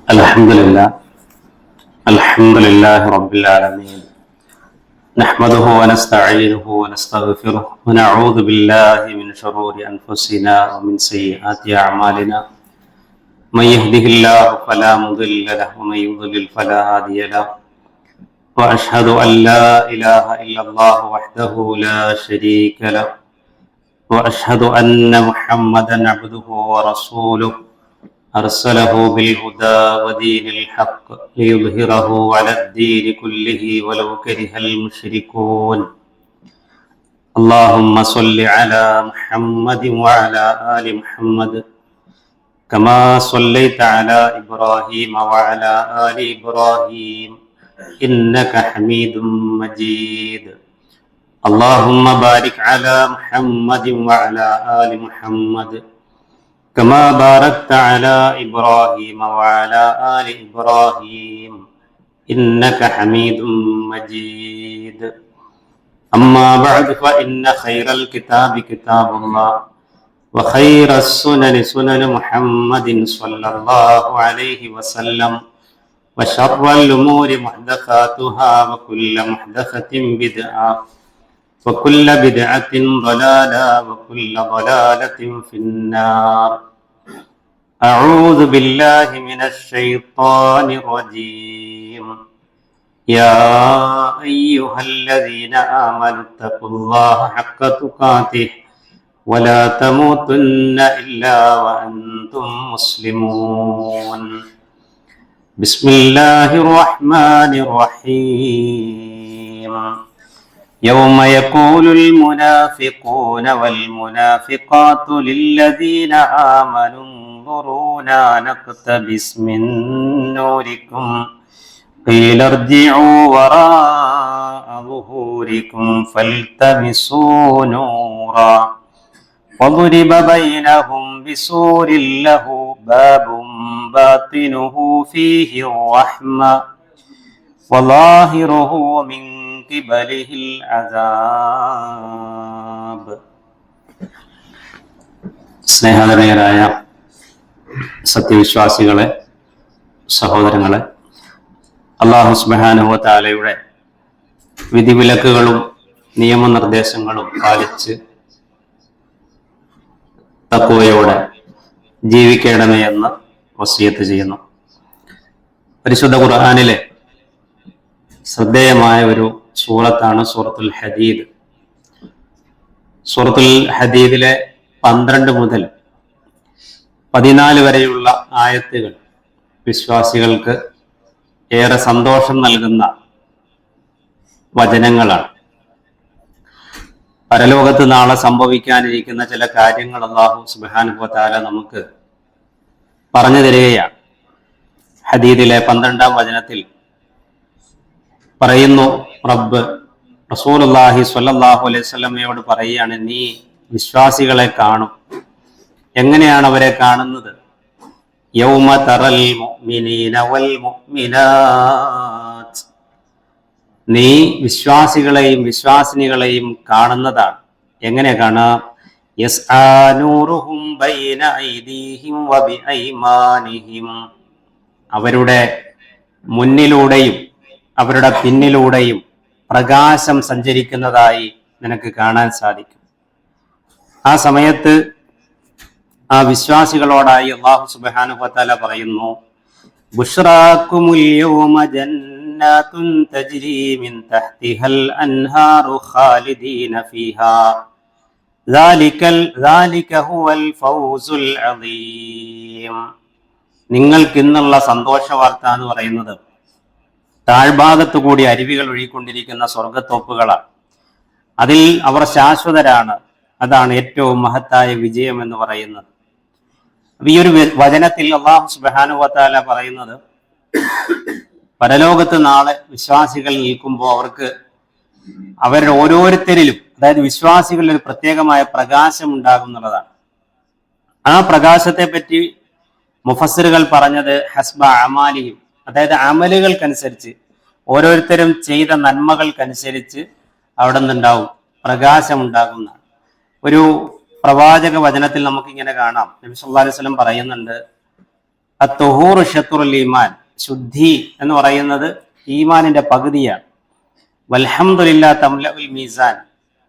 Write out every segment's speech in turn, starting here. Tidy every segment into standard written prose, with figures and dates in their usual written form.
الحمد لله الحمد لله رب العالمين نحمده ونستعينه ونستغفره ونعوذ بالله من شرور أنفسنا ومن سيئات أعمالنا من يهده الله فلا مضل له ومن يضلل فلا هادي له وأشهد أن لا إله إلا الله وحده لا شريك له وأشهد أن محمدا عبده ورسوله أرسله بالهدى ودين الحق ليظهره على الدين كله ولو كره المشركون اللهم صل على محمد وعلى آل محمد كما صليت على إبراهيم وعلى آل إبراهيم إنك حميد مجيد اللهم بارك على محمد وعلى آل محمد كما باركت على إبراهيم وعلى آل إبراهيم إنك حميد مجيد أما بعد فإن خير الكتاب كتاب الله وخير السنن سنن محمد صلى الله عليه وسلم وشر الأمور محدثاتها وكل محدثة بدعة وكل بدعة ضلالة وكل ضلالة في النار أعوذ بالله من الشيطان الرجيم يا أيها الذين آمنوا اتقوا الله حق تقاته ولا تموتن إلا وأنتم مسلمون بسم الله الرحمن الرحيم يوم يقول المنافقون والمنافقات للذين آمنوا انظرونا نقتبس من نوركم قيل ارجعوا وراء ظهوركم فالتمسوا نورا وضرب بينهم بسور له باب باطنه فيه الرحمة وظاهره من قبله العذاب. സ്നേഹധനയരായ സത്യവിശ്വാസികളെ, സഹോദരങ്ങളെ, അല്ലാഹു സുബ്ഹാനഹു വ തആലയുടെ വിധിവിലക്കുകളും നിയമനിർദ്ദേശങ്ങളും പാലിച്ച് തഖ്വയോടെ ജീവിക്കണമേ എന്ന് വസിയത്ത് ചെയ്യുന്നു. പരിശുദ്ധ ഖുർആനിലെ ശ്രദ്ധേയമായ ഒരു സൂറത്താണ് സൂറത്തുൽ ഹദീദ്. സൂറത്തുൽ ഹദീദിലെ 12 മുതൽ 14 വരെയുള്ള ആയത്തുകൾ വിശ്വാസികൾക്ക് ഏറെ സന്തോഷം നൽകുന്ന വചനങ്ങളാണ്. പരലോകത്ത് നാളെ സംഭവിക്കാനിരിക്കുന്ന ചില കാര്യങ്ങൾ അല്ലാഹു സുബ്ഹാനഹു വ തആല നമുക്ക് പറഞ്ഞു തരികയാണ്. ഹദീദിലെ 12-ാം വചനത്തിൽ പറയുന്നു, റബ്ബ് റസൂലുള്ളാഹി സ്വല്ലല്ലാഹു അലൈഹി വസല്ലമയോട് പറയുകയാണ്, നീ വിശ്വാസികളെ കാണും. എങ്ങനെയാണ് അവരെ കാണുന്നത്? യൗമ തറൽ മുഅ്മിനീന വൽ മുഅ്മിനാത്ത്, നീ വിശ്വാസികളെയും വിശ്വാസിനികളെയും കാണുന്നതാണ്. എങ്ങനെ കാണാം? യസ്ആ നൂറുഹും ബൈന ഐദീഹിം വബിഐമാനിഹിം, അവരുടെ മുന്നിലൂടെയും അവരുടെ പിന്നിലൂടെയും പ്രകാശം സഞ്ചരിക്കുന്നതായി നിനക്ക് കാണാൻ സാധിക്കും. ആ സമയത്ത് ആ വിശ്വാസികളോടായി അല്ലാഹു സുബ്ഹാനഹു വ തആല പറയുന്നു, ബുശ്റാകുമുൽ യൗമ ജന്നാതുൻ തജ്രി മിൻ തഹ്തിഹൽ അൻഹാറു ഖാലിദീന ഫീഹാ ദാലിക ഹുവൽ ഫൗസുൽ അദീം. നിങ്ങൾക്ക് ഇന്നുള്ള സന്തോഷ വാർത്ത എന്ന് പറയുന്നത് താഴ്ഭാഗത്തു കൂടി അരുവികൾ ഒഴുകിക്കൊണ്ടിരിക്കുന്ന സ്വർഗത്തോപ്പുകളാണ്. അതിൽ അവർ ശാശ്വതരാണ്. അതാണ് ഏറ്റവും മഹത്തായ വിജയം എന്ന് പറയുന്നത്. ഈ ഒരു വചനത്തിൽ അല്ലാഹു സുബ്ഹാനഹു വ തആല പറയുന്നത്, പരലോകത്ത് നാളെ വിശ്വാസികൾ നിൽക്കുമ്പോൾ അവർക്ക് അവരുടെ ഓരോരുത്തരിലും, അതായത് വിശ്വാസികളിൽ ഒരു പ്രത്യേകമായ പ്രകാശം ഉണ്ടാകും എന്നുള്ളതാണ്. ആ പ്രകാശത്തെ പറ്റി മുഫസ്സിറുകൾ പറഞ്ഞത് ഹസ്ബ അമാലിഹിം, അതായത് അമലുകൾക്കനുസരിച്ച്, ഓരോരുത്തരും ചെയ്ത നന്മകൾക്കനുസരിച്ച് അവിടെ നിന്നുണ്ടാവും, പ്രകാശമുണ്ടാകുന്ന ഒരു പ്രവാചക വചനത്തിൽ നമുക്കിങ്ങനെ കാണാം. നബി സല്ലല്ലാഹു അലൈഹി വസല്ലം പറയുന്നുണ്ട്, അത്തുഹൂറു ഷത്റുൽ ഈമാൻ, ശുദ്ധി എന്ന് പറയുന്നത് ഈമാനിന്റെ പകുതിയാണ്. വൽഹംദുലില്ലാ തംലഉൽ മീസാൻ,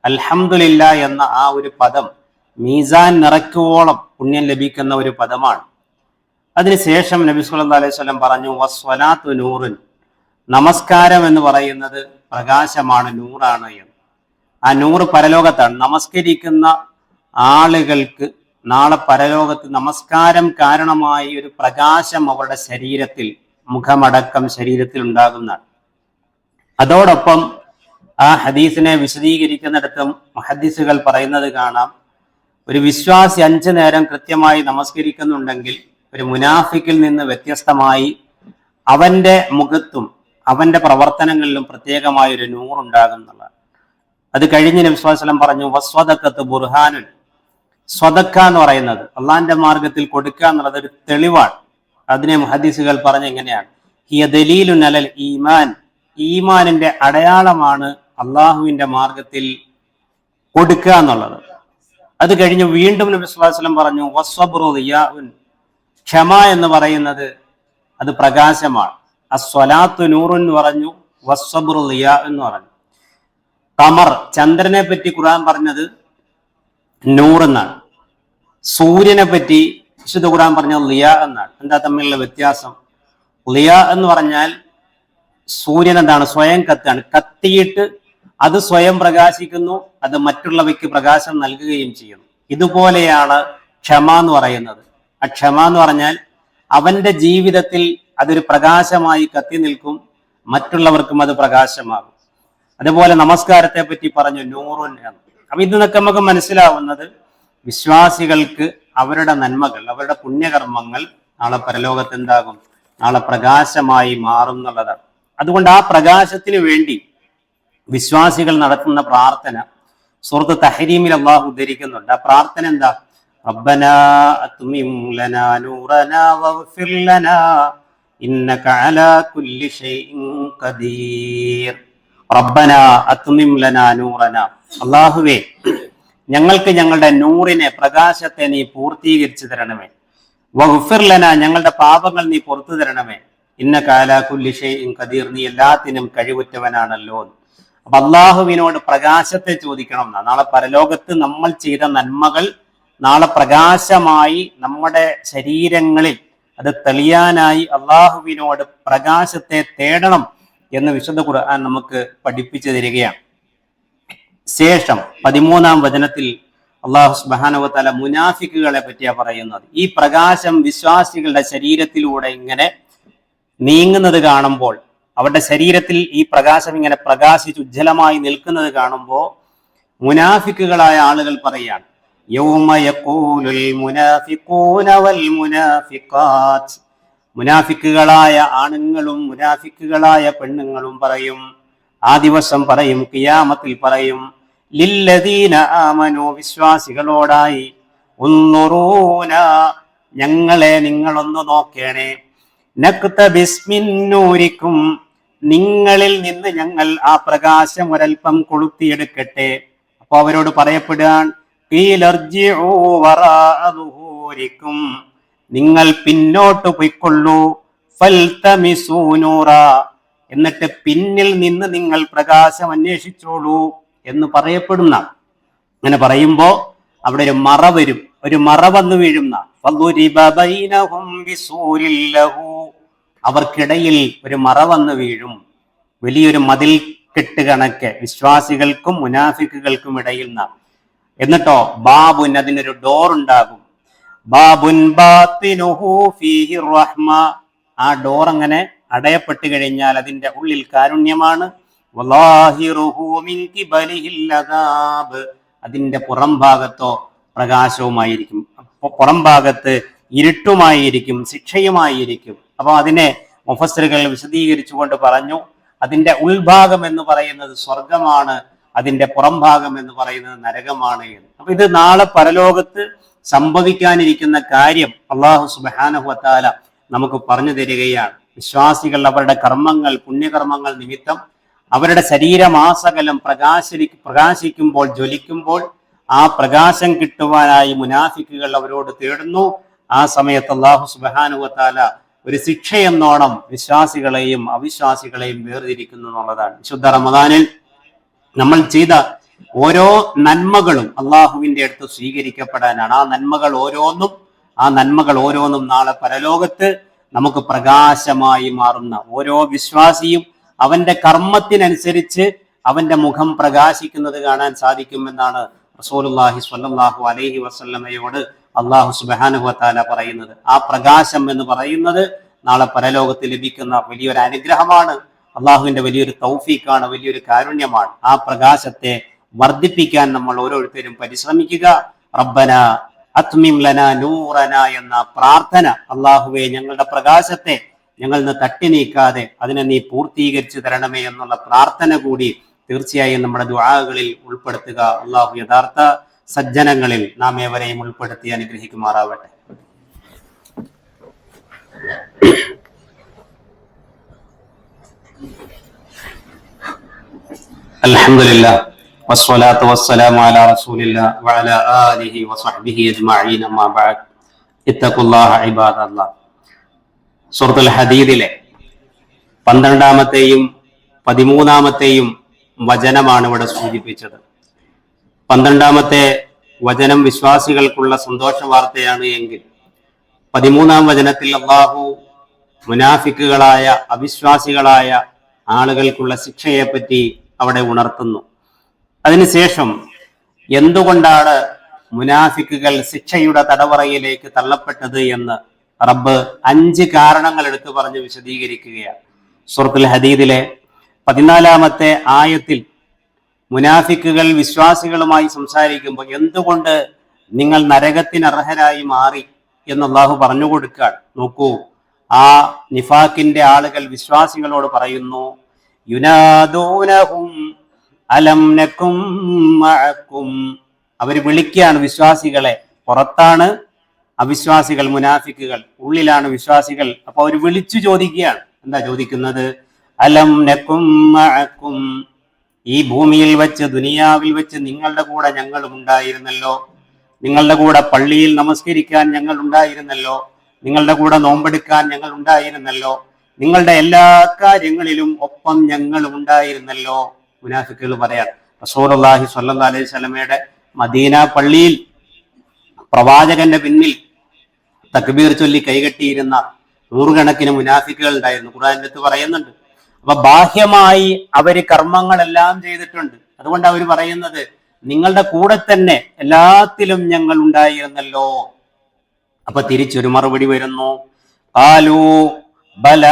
അൽഹംദുലില്ലാ എന്ന ആ ഒരു പദം മീസാൻ നിറയ്ക്കുവോളം പുണ്യം ലഭിക്കുന്ന ഒരു പദമാണ്. അതിനുശേഷം നബി സല്ലല്ലാഹു അലൈഹി വസല്ലം പറഞ്ഞു വസ്വലാത്തു നൂറുൻ, നമസ്കാരം എന്ന് പറയുന്നത് പ്രകാശമാണ്, നൂറാണ് എന്ന്. ആ നൂറ് പരലോകത്താണ്. നമസ്കരിക്കുന്ന ആളുകൾക്ക് നാളെ പരലോകത്ത് നമസ്കാരം കാരണമായി ഒരു പ്രകാശം അവരുടെ ശരീരത്തിൽ, മുഖമടക്കം ശരീരത്തിൽ ഉണ്ടാകുന്നതാണ്. അതോടൊപ്പം ആ ഹദീസിനെ വിശദീകരിക്കുന്നിടത്തും മുഹദ്ദിസുകൾ പറയുന്നത് കാണാം, ഒരു വിശ്വാസി 5 നേരം കൃത്യമായി നമസ്കരിക്കുന്നുണ്ടെങ്കിൽ ഒരു മുനാഫിക്കിൽ നിന്ന് വ്യത്യസ്തമായി അവന്റെ മുഖത്തും അവന്റെ പ്രവർത്തനങ്ങളിലും പ്രത്യേകമായ ഒരു നൂറുണ്ടാകുന്നതാണ്. അത് കഴിഞ്ഞ് നബി സ്വല്ലല്ലാഹു അലൈഹി വസല്ലം പറഞ്ഞു വസ്വദഖത്തു ബുർഹാനുൻ, സ്വദക്ക എന്ന് പറയുന്നത് അള്ളാന്റെ മാർഗത്തിൽ കൊടുക്കുക എന്നുള്ളത് ഒരു തെളിവാണ്. അതിനെ മുഹദ്ദിസുകൾ പറഞ്ഞ എങ്ങനെയാണ്, ഹിയ ദലീലുൻ അലൽ ഈമാൻ, ഈമാനിന്റെ അടയാളമാണ് അള്ളാഹുവിന്റെ മാർഗത്തിൽ കൊടുക്കുക എന്നുള്ളത്. അത് കഴിഞ്ഞ് വീണ്ടും നബി സ്വല്ലല്ലാഹു അലൈഹി വസല്ലം പറഞ്ഞു വസ്വബ്റു ദിയാഉൻ, ക്ഷമ എന്ന് പറയുന്നത് അത് പ്രകാശമാണ്. അസ്വലാത്തു നൂറുൻ എന്ന് പറഞ്ഞു, വസ്വബ്റു ദിയാ എന്ന് പറഞ്ഞു. ഖമർ, ചന്ദ്രനെ പറ്റി ഖുർആൻ പറഞ്ഞത് നൂറെന്നാണ്. സൂര്യനെ പറ്റി വിശുദ്ധ ഖുർആൻ പറഞ്ഞത് ലിയ എന്നാണ്. എന്താ തമ്മിലുള്ള വ്യത്യാസം? ലിയ എന്ന് പറഞ്ഞാൽ സൂര്യൻ എന്താണ്? സ്വയം കത്താണ്. കത്തിയിട്ട് അത് സ്വയം പ്രകാശിക്കുന്നു, അത് മറ്റുള്ളവയ്ക്ക് പ്രകാശം നൽകുകയും ചെയ്യുന്നു. ഇതുപോലെയാണ് ക്ഷമ എന്ന് പറയുന്നത്. ആ ക്ഷമ എന്ന് പറഞ്ഞാൽ അവന്റെ ജീവിതത്തിൽ അതൊരു പ്രകാശമായി കത്തി നിൽക്കും, മറ്റുള്ളവർക്കും അത് പ്രകാശമാകും. അതുപോലെ നമസ്കാരത്തെ പറ്റി പറഞ്ഞു നൂറുൻ എന്ന്. അപ്പൊ ഇത് നിന്നൊക്കെ നമുക്ക് മനസ്സിലാവുന്നത് വിശ്വാസികൾക്ക് അവരുടെ നന്മകൾ, അവരുടെ പുണ്യകർമ്മങ്ങൾ നാളെ പരലോകത്ത് എന്താകും? നാളെ പ്രകാശമായി മാറും എന്നുള്ളതാണ്. അതുകൊണ്ട് ആ പ്രകാശത്തിന് വേണ്ടി വിശ്വാസികൾ നടത്തുന്ന പ്രാർത്ഥന സൂറത്ത് തഹരീമിൽ അല്ലാഹു ഉദ്ധരിക്കുന്നുണ്ട്. ആ പ്രാർത്ഥന എന്താ? റബ്ബനാ അത്മിം ലനാ നൂറനാ വഗ്ഫിർ ലനാ ഇന്നക അലാ കുല്ലി ഷൈഇൻ ഖദീർ. റബ്ബനാ അത്മിം ലനാ നൂറനാ, അല്ലാഹുവേ ഞങ്ങൾക്ക് ഞങ്ങളുടെ നൂറിനെ, പ്രകാശത്തെ നീ പൂർത്തീകരിച്ചു തരണമേ. വഗ്ഫിർ ലനാ, ഞങ്ങളുടെ പാപങ്ങൾ നീ പുറത്തു തരണമേ. ഇന്നക അലാ കുല്ലി ഷൈഇൻ ഖദീർ, നീ എല്ലാത്തിനും കഴിവുറ്റവനാണല്ലോ. അപ്പൊ അള്ളാഹുവിനോട് പ്രകാശത്തെ ചോദിക്കണം. നാളെ പരലോകത്ത് നമ്മൾ ചെയ്ത നന്മകൾ നാളെ പ്രകാശമായി നമ്മുടെ ശരീരങ്ങളിൽ അത് തെളിയാനായി അള്ളാഹുവിനോട് പ്രകാശത്തെ തേടണം എന്ന് വിശുദ്ധ ഖുർആൻ നമുക്ക് പഠിപ്പിച്ചു തരികയാണ്. ശേഷം 13-ാം വചനത്തിൽ അള്ളാഹു സുബ്ഹാനഹു വ തആല മുനാഫിക്കുകളെ പറ്റിയാ പറയുന്നത്. ഈ പ്രകാശം വിശ്വാസികളുടെ ശരീരത്തിലൂടെ ഇങ്ങനെ നീങ്ങുന്നത് കാണുമ്പോൾ, അവരുടെ ശരീരത്തിൽ ഈ പ്രകാശം ഇങ്ങനെ പ്രകാശിച്ച് ഉജ്ജ്വലമായി നിൽക്കുന്നത് കാണുമ്പോൾ മുനാഫിക്കുകളായ ആളുകൾ പറയാണ്, യൗമ യഖൂലുൽ മുനാഫിഖൂന വൽ മുനാഫിഖാത്ത്, മുനാഫിക്കുകളായ ആണുങ്ങളും മുനാഫിക്കുകളായ പെണ്ണുങ്ങളും പറയും, ആ ദിവസം പറയും, ഖിയാമത്തിൽ പറയും, ലില്ലദീന ആമനു, വിശ്വാസികളോടായി, ഉൻറുന, ഞങ്ങളെ നിങ്ങളൊന്ന് നോക്കേണേ, നക്തബിസ് മിൻ നൂരിക്കും, നിങ്ങളിൽ നിന്ന് ഞങ്ങൾ ആ പ്രകാശം ഒരൽപ്പം കൊളുത്തിയെടുക്കട്ടെ. അപ്പൊ അവരോട് പറയപ്പെടാൻ, നിങ്ങൾ പിന്നോട്ട് പോയിക്കൊള്ളൂ, ഫൽതമിസൂ നൂറ, എന്നിട്ട് പിന്നിൽ നിന്ന് നിങ്ങൾ പ്രകാശം അന്വേഷിച്ചോളൂ എന്ന് പറയപ്പെടുന്ന. അങ്ങനെ പറയുമ്പോ അവിടെ ഒരു മറ വരും, ഒരു മറ വന്നു വീഴുന്ന. അവർക്കിടയിൽ ഒരു മറ വന്നു വീഴും, വലിയൊരു മതിൽ കെട്ട് കണക്കെ വിശ്വാസികൾക്കും മുനാഫിക്കുകൾക്കും ഇടയിൽ നിന്നാണ്. എന്നിട്ടോ ബാബുൻ, അതിനൊരു ഡോർ ഉണ്ടാകും. ബാബുൻ ബാത്തിനുഹു ഫീഹി റഹ്മ, ആ ഡോർ അങ്ങനെ അടയപ്പെട്ട് കഴിഞ്ഞാൽ അതിന്റെ ഉള്ളിൽ കാരുണ്യമാണ്. വലാഹിറുഹു മിൻ ഖിബലിഹിൽ അദാബ്, അതിന്റെ പുറം ഭാഗത്തോ പ്രകാശവുമായിരിക്കും, പുറം ഭാഗത്ത് ഇരുട്ടുമായിരിക്കും, ശിക്ഷയുമായിരിക്കും. അപ്പൊ അതിനെ മുഫസ്സിറുകൾ വിശദീകരിച്ചുകൊണ്ട് പറഞ്ഞു, അതിന്റെ ഉൾഭാഗം എന്ന് പറയുന്നത് സ്വർഗമാണ്, അതിന്റെ പുറം ഭാഗം എന്ന് പറയുന്നത് നരകമാണ് എന്ന്. അപ്പൊ ഇത് നാളെ പരലോകത്ത് സംഭവിക്കാനിരിക്കുന്ന കാര്യം അല്ലാഹു സുബ്ഹാനഹു വ തആല നമുക്ക് പറഞ്ഞു തരികയാണ്. വിശ്വാസികൾ അവരുടെ കർമ്മങ്ങൾ, പുണ്യകർമ്മങ്ങൾ നിമിത്തം അവരുടെ ശരീരമാസകലം പ്രകാശിക്കുമ്പോൾ, ജ്വലിക്കുമ്പോൾ, ആ പ്രകാശം കിട്ടുവാനായി മുനാഫിക്കുകൾ അവരോട് തേടുന്നു. ആ സമയത്ത് അല്ലാഹു സുബ്ഹാനഹു വ തആല ഒരു ശിക്ഷയെന്നോണം വിശ്വാസികളെയും അവിശ്വാസികളെയും വേർതിരിക്കുന്നു എന്നുള്ളതാണ്. വിശുദ്ധ റമദാനിൽ നമ്മൾ ചെയ്ത ഓരോ നന്മകളും അള്ളാഹുവിന്റെ അടുത്ത് സ്വീകരിക്കപ്പെടാനാണ്. ആ നന്മകൾ ഓരോന്നും നാളെ പരലോകത്ത് നമുക്ക് പ്രകാശമായി മാറുന്ന, ഓരോ വിശ്വാസിയും അവന്റെ കർമ്മത്തിനനുസരിച്ച് അവന്റെ മുഖം പ്രകാശിക്കുന്നത് കാണാൻ സാധിക്കുമെന്നാണ് റസൂലുള്ളാഹി സ്വല്ലല്ലാഹു അലൈഹി വസല്ലമയോട് അള്ളാഹു സുബ്ഹാനഹു വ തആല പറയുന്നത്. ആ പ്രകാശം എന്ന് പറയുന്നത് നാളെ പരലോകത്ത് ലഭിക്കുന്ന വലിയൊരു അനുഗ്രഹമാണ്, അള്ളാഹുവിന്റെ വലിയൊരു തൗഫീഖാണ്, വലിയൊരു കാരുണ്യമാണ്. ആ പ്രകാശത്തെ വർദ്ധിപ്പിക്കാൻ നമ്മൾ ഓരോരുത്തരും പരിശ്രമിക്കുക. റബ്ബന അത്മിം ലനാ നൂറന എന്ന പ്രാർത്ഥന, അള്ളാഹുവെ ഞങ്ങളുടെ പ്രകാശത്തെ ഞങ്ങൾ നിന്ന് തട്ടി നീക്കാതെ അതിനെ നീ പൂർത്തീകരിച്ചു തരണമേ എന്നുള്ള പ്രാർത്ഥന കൂടി തീർച്ചയായും നമ്മുടെ ദുആകളിൽ ഉൾപ്പെടുത്തുക. അള്ളാഹു യഥാർത്ഥ സജ്ജനങ്ങളിൽ നാം ഏവരെയും ഉൾപ്പെടുത്തി അനുഗ്രഹിക്കുമാറാവട്ടെ. അൽഹംദുലില്ലാഹ് വസ്സലാത്തു വസ്സലാമു അലാ റസൂലില്ലാഹ് വഅലാ ആലിഹി വസഹ്ബിഹി അജ്മഈൻ. അമ്മാ ബഅദ്. ഇത്തഖുല്ലാഹ ഇബാദല്ലാഹ്. സൂറത്തുൽ ഹദീദിലെ 12-ാമത്തെയും 13-ാമത്തെയും വചനമാണ് ഇവിടെ സൂചിപ്പിച്ചത്. 12-ാമത്തെ വചനം വിശ്വാസികൾക്കുള്ള സന്തോഷ വാർത്തയാണ് എങ്കിൽ 13-ാം വചനത്തിൽ അല്ലാഹു മുനാഫിക്കുകളായ അവിശ്വാസികളായ ആളുകൾക്കുള്ള ശിക്ഷയെപ്പറ്റി അവിടെ ഉണർത്തുന്നു. അതിനുശേഷം എന്തുകൊണ്ടാണ് മുനാഫിക്കുകൾ ശിക്ഷയുടെ തടവറയിലേക്ക് തള്ളപ്പെട്ടത് എന്ന് റബ്ബ് 5 കാരണങ്ങൾ എടുത്തു പറഞ്ഞ് വിശദീകരിക്കുകയാണ്. സൂറത്തുൽ ഹദീദിലെ 14-ാമത്തെ ആയത്തിൽ മുനാഫിക്കുകൾ വിശ്വാസികളുമായി സംസാരിക്കുമ്പോൾ എന്തുകൊണ്ട് നിങ്ങൾ നരകത്തിന് അർഹരായി മാറി എന്ന് അല്ലാഹു പറഞ്ഞു കൊടുക്കുകയാണ്. നോക്കൂ, ആ നിഫാഖിന്റെ ആളുകൾ വിശ്വാസികളോട് പറയുന്നു, യുനാദൂനഹും അലം നകും മഅകും. അവർ വിളിക്കുകയാണ് വിശ്വാസികളെ. പുറത്താണ് അവിശ്വാസികൾ, മുനാഫിക്കുകൾ, ഉള്ളിലാണ് വിശ്വാസികൾ. അപ്പൊ അവർ വിളിച്ചു ചോദിക്കുകയാണ്. എന്താ ചോദിക്കുന്നത്? അലം നകും മഅകും, ഈ ഭൂമിയിൽ വെച്ച്, ദുനിയാവിൽ വെച്ച് നിങ്ങളുടെ കൂടെ ഞങ്ങളും ഉണ്ടായിരുന്നല്ലോ, നിങ്ങളുടെ കൂടെ പള്ളിയിൽ നമസ്കരിക്കാൻ ഞങ്ങൾ ഉണ്ടായിരുന്നല്ലോ, നിങ്ങളുടെ കൂടെ നോമ്പെടുക്കാൻ ഞങ്ങൾ ഉണ്ടായിരുന്നല്ലോ, നിങ്ങളുടെ എല്ലാ കാര്യങ്ങളിലും ഒപ്പം ഞങ്ങളും ഉണ്ടായിരുന്നല്ലോ. മുനാഫിക്കുകൾ പറയാൻ റസൂലുള്ളാഹി സ്വല്ലല്ലാഹു അലൈഹി വസല്ലമയുടെ മദീന പള്ളിയിൽ പ്രവാചകന്റെ പിന്നിൽ തക്ബീർ ചൊല്ലി കൈകെട്ടിയിരുന്ന നൂറുകണക്കിന് മുനാഫിക്കുകൾ ഉണ്ടായിരുന്നു. ഖുർആനിൽ അടുത്ത് പറയുന്നുണ്ട്. അപ്പൊ ബാഹ്യമായി അവര് കർമ്മങ്ങളെല്ലാം ചെയ്തിട്ടുണ്ട്. അതുകൊണ്ട് അവർ പറയുന്നത് നിങ്ങളുടെ കൂടെ തന്നെ എല്ലാത്തിലും ഞങ്ങൾ ഉണ്ടായിരുന്നല്ലോ. അപ്പൊ തിരിച്ചൊരു മറുപടി വരുന്നു. ഖാലൂ ബല,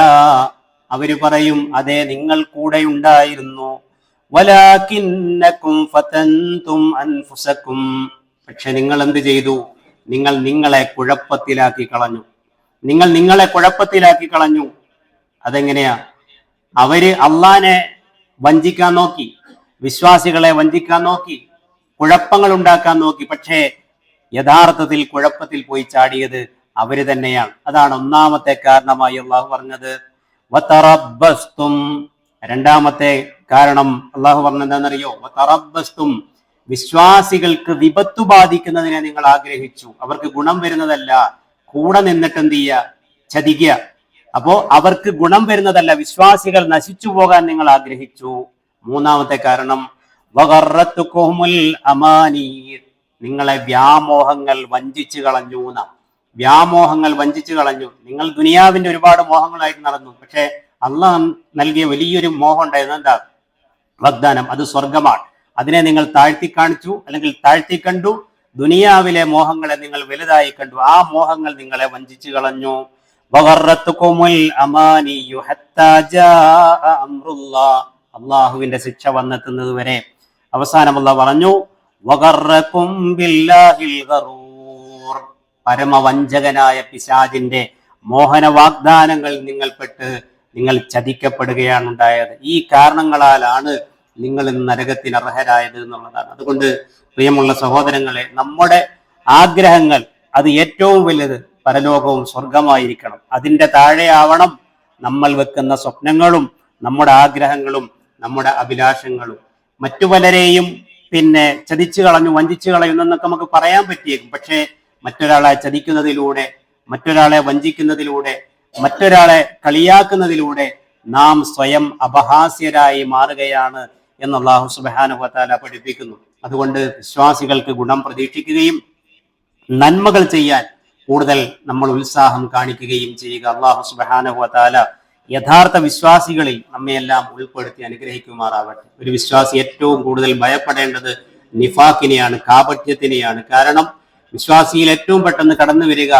അവര് പറയും അതെ നിങ്ങൾ കൂടെ ഉണ്ടായിരുന്നു. വലാകിന്നകും ഫതൻതും അൻഫുസകും, പക്ഷെ നിങ്ങൾ എന്ത് ചെയ്തു? നിങ്ങൾ നിങ്ങളെ കുഴപ്പത്തിലാക്കി കളഞ്ഞു. അതെങ്ങനെയാ? അവര് അള്ളാനെ വഞ്ചിക്കാൻ നോക്കി, വിശ്വാസികളെ വഞ്ചിക്കാൻ നോക്കി, കുഴപ്പങ്ങൾ ഉണ്ടാക്കാൻ നോക്കി. പക്ഷേ യഥാർത്ഥത്തിൽ കുഴപ്പത്തിൽ പോയി ചാടിയത് അവര് തന്നെയാണ്. അതാണ് ഒന്നാമത്തെ കാരണമായി അള്ളാഹു പറഞ്ഞത്. വതറബ്ബസ്തും, രണ്ടാമത്തെ കാരണം അള്ളാഹു പറഞ്ഞത് എന്താണെന്നറിയോ? വതറബ്ബസ്തും, വിശ്വാസികൾക്ക് വിപത്തു ബാധിക്കുന്നതിനെ നിങ്ങൾ ആഗ്രഹിച്ചു. അവർക്ക് ഗുണം വരുന്നതല്ല, കൂടെ നിന്നിട്ട് എന്ത് ചെയ്യുക? ചതിക്കുക. അപ്പോ അവർക്ക് ഗുണം വരുന്നതല്ല, വിശ്വാസികൾ നശിച്ചു പോകാൻ നിങ്ങൾ ആഗ്രഹിച്ചു. മൂന്നാമത്തെ കാരണം വഗറത്തുകുമുൽ അമാനി, നിങ്ങളെ വ്യാമോഹങ്ങൾ വഞ്ചിച്ചു കളഞ്ഞു. വ്യാമോഹങ്ങൾ വഞ്ചിച്ചു കളഞ്ഞു. നിങ്ങൾ ദുനിയാവിന്റെ ഒരുപാട് മോഹങ്ങളായിട്ട് നടന്നു. പക്ഷെ അള്ളാഹ് നൽകിയ വലിയൊരു മോഹം ഉണ്ടായിരുന്നു. എന്താ? വാഗ്ദാനം. അത് സ്വർഗമാണ്. അതിനെ നിങ്ങൾ താഴ്ത്തി കാണിച്ചു, അല്ലെങ്കിൽ താഴ്ത്തി കണ്ടു. ദുനിയാവിലെ മോഹങ്ങളെ നിങ്ങൾ വലുതായി കണ്ടു. ആ മോഹങ്ങൾ നിങ്ങളെ വഞ്ചിച്ചു കളഞ്ഞു. അള്ളാഹുവിന്റെ ശിക്ഷ വന്നെത്തുന്നത് വരെ. അവസാനം അള്ളാഹ് പറഞ്ഞു, പരമവഞ്ചകനായ പിശാചിന്റെ മോഹന വാഗ്ദാനങ്ങൾ നിങ്ങൾ ചതിക്കപ്പെടുകയാണ് ഉണ്ടായത്. ഈ കാരണങ്ങളാലാണ് നിങ്ങൾ ഇന്ന് നരകത്തിന് അർഹരായത് എന്നുള്ളതാണ്. അതുകൊണ്ട് പ്രിയമുള്ള സഹോദരങ്ങളെ, നമ്മുടെ ആഗ്രഹങ്ങൾ അത് ഏറ്റവും വലുത് പരലോകവും സ്വർഗമായിരിക്കണം. അതിന്റെ താഴെയാവണം നമ്മൾ വെക്കുന്ന സ്വപ്നങ്ങളും നമ്മുടെ ആഗ്രഹങ്ങളും നമ്മുടെ അഭിലാഷങ്ങളും. മറ്റു പലരെയും ചതിച്ചു കളഞ്ഞു, വഞ്ചിച്ചു കളയുന്നു എന്നൊക്കെ നമുക്ക് പറയാൻ പറ്റിയേക്കും. പക്ഷേ മറ്റൊരാളെ ചതിക്കുന്നതിലൂടെ, മറ്റൊരാളെ വഞ്ചിക്കുന്നതിലൂടെ, മറ്റൊരാളെ കളിയാക്കുന്നതിലൂടെ നാം സ്വയം അപഹാസ്യരായി മാറുകയാണ് എന്ന് അല്ലാഹു സുബ്ഹാനഹു വ തആല പഠിപ്പിക്കുന്നു. അതുകൊണ്ട് വിശ്വാസികൾക്ക് ഗുണം പ്രതീക്ഷിക്കുകയും നന്മകൾ ചെയ്യാൻ കൂടുതൽ നമ്മൾ ഉത്സാഹം കാണിക്കുകയും ചെയ്യുക. അല്ലാഹു സുബ്ഹാനഹു വ തആല യഥാർത്ഥ വിശ്വാസികളിൽ നമ്മയെല്ലാം ഉൾപ്പെടുത്തി അനുഗ്രഹിക്കുമാറാവട്ടെ. ഒരു വിശ്വാസി ഏറ്റവും കൂടുതൽ ഭയപ്പെടേണ്ടത് നിഫാഖിനെയാണ്, കാപട്യത്തിനെയാണ്. കാരണം വിശ്വാസിയിൽ ഏറ്റവും പെട്ടെന്ന് കടന്നു വരിക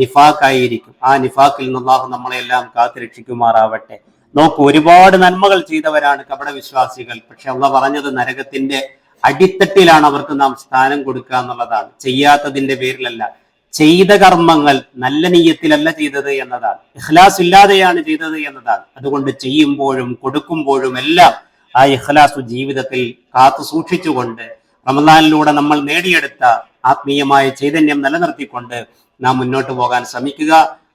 നിഫാഖായിരിക്കും. ആ നിഫാഖിൽ നിന്ന് അല്ലാഹു നമ്മളെല്ലാം കാത്തുരക്ഷിക്കുമാറാവട്ടെ. നോക്കൂ, ഒരുപാട് നന്മകൾ ചെയ്തവരാണ് കപട വിശ്വാസികൾ. പക്ഷെ അല്ലാഹു പറഞ്ഞത് നരകത്തിന്റെ അടിത്തട്ടിലാണ് അവർക്ക് നാം സ്ഥാനം കൊടുക്കുക എന്നുള്ളതാണ്. ചെയ്യാത്തതിന്റെ പേരിലല്ല, ചെയ്ത കർമ്മങ്ങൾ നല്ല നീയത്തിലല്ല ചെയ്തത് എന്നതാണ്, ഇഖ്ലാസ് ഇല്ലാതെയാണ് ചെയ്തത് എന്നതാണ്. അതുകൊണ്ട് ചെയ്യുമ്പോഴും കൊടുക്കുമ്പോഴും എല്ലാം ആ ഇഖ്ലാസ് ജീവിതത്തിൽ കാത്തു സൂക്ഷിച്ചുകൊണ്ട് റമദാനിലൂടെ നമ്മൾ നേടിയെടുത്ത ആത്മീയമായ ചൈതന്യം നിലനിർത്തിക്കൊണ്ട് നാം മുന്നോട്ട് പോകാൻ ശ്രമിക്കുക.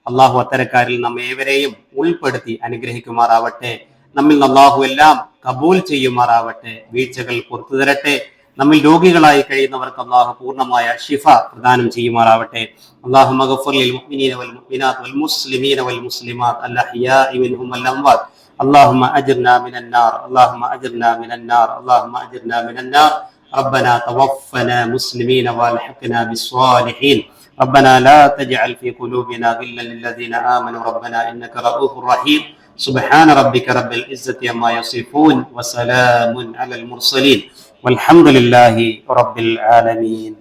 അള്ളാഹു അത്തരക്കാരിൽ നമ്മെ ഏവരെയും ഉൾപ്പെടുത്തി അനുഗ്രഹിക്കുമാറാവട്ടെ. നമ്മിൽ അള്ളാഹു എല്ലാം കബൂൽ ചെയ്യുമാറാവട്ടെ. വീഴ്ചകൾ പുറത്തു തരട്ടെ. നമ്മിൽ രോഗികളായി കഴിയുന്നവർക്ക് അള്ളാഹു പൂർണ്ണമായ ഷിഫ പ്രദാനം ചെയ്യുമാറാവട്ടെ. അല്ലാഹുമ്മ ഗഫിർ ലിൽ മുഅ്മിനീന വൽ മുഅ്മിനാത്ത് വൽ മുസ്ലിമീന വൽ മുസ്ലിമാത്ത് അൽ അഹ്യാഇ മിൻഹും വൽ അംവാത്ത്. اللهم أجرنا من النار، اللهم أجرنا من النار، اللهم أجرنا من النار. ربنا توفنا مسلمين والحقنا بالصالحين. ربنا لا تجعل في قلوبنا غلا للذين آمنوا ربنا إنك رؤوف رحيم. سبحان ربك رب العزة عما يصفون وسلام على المرسلين والحمد لله رب العالمين.